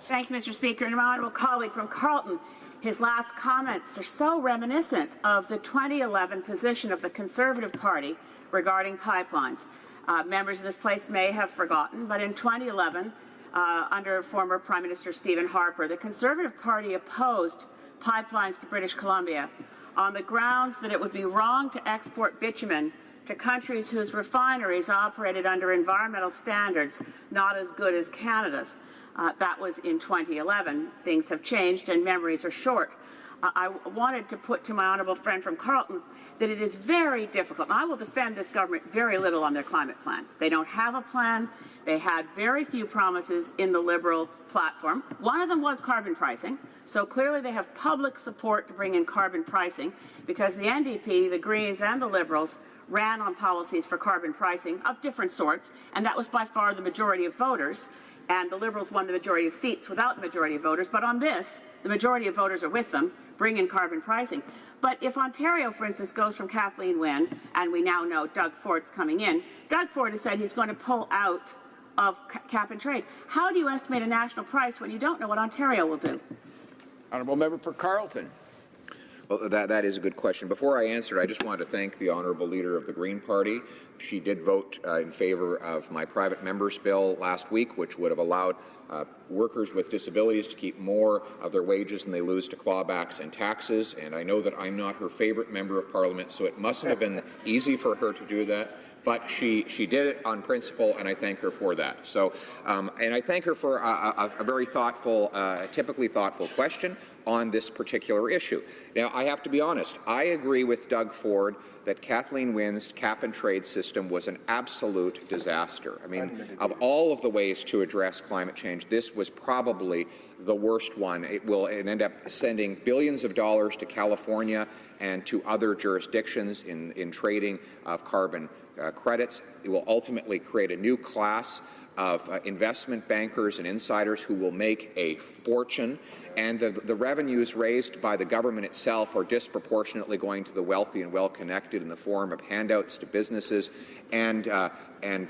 Thank you, Mr. Speaker. And my honourable colleague from Carleton, his last comments are so reminiscent of the 2011 position of the Conservative Party regarding pipelines. Members of this place may have forgotten, but in 2011, under former Prime Minister Stephen Harper, the Conservative Party opposed pipelines to British Columbia on the grounds that it would be wrong to export bitumen to countries whose refineries operated under environmental standards not as good as Canada's. That was in 2011. Things have changed and memories are short. I wanted to put to my honourable friend from Carleton that it is very difficult, and I will defend this government very little on their climate plan. They don't have a plan. They had very few promises in the Liberal platform. One of them was carbon pricing, so clearly they have public support to bring in carbon pricing because the NDP, the Greens and the Liberals ran on policies for carbon pricing of different sorts, and that was by far the majority of voters. And the Liberals won the majority of seats without the majority of voters. But on this, the majority of voters are with them, bring in carbon pricing. But if Ontario, for instance, goes from Kathleen Wynne, and we now know Doug Ford's coming in, Doug Ford has said he's going to pull out of cap and trade. How do you estimate a national price when you don't know what Ontario will do? Honourable member for Carleton. Well, that is a good question. Before I answer, I just want to thank the Honourable Leader of the Green Party. She did vote in favour of my private member's bill last week, which would have allowed workers with disabilities to keep more of their wages than they lose to clawbacks and taxes. And I know that I'm not her favourite member of Parliament, so it mustn't have been easy for her to do that. But she did it on principle, and I thank her for that. So, and I thank her for a very thoughtful, typically thoughtful question on this particular issue. Now, I have to be honest. I agree with Doug Ford that Kathleen Wynne's cap-and-trade system was an absolute disaster. I mean, of all of the ways to address climate change, this was probably the worst one. It will end up sending billions of dollars to California and to other jurisdictions in trading of carbon credits. It will ultimately create a new class of investment bankers and insiders who will make a fortune, and the revenues raised by the government itself are disproportionately going to the wealthy and well-connected in the form of handouts to businesses and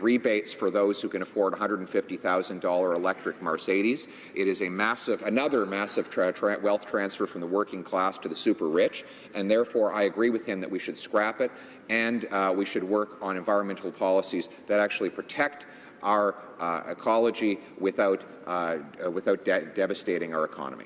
rebates for those who can afford $150,000 electric Mercedes. It is another massive wealth transfer from the working class to the super rich, and therefore I agree with him that we should scrap it, and we should work on environmental policies that actually protect our ecology without devastating our economy.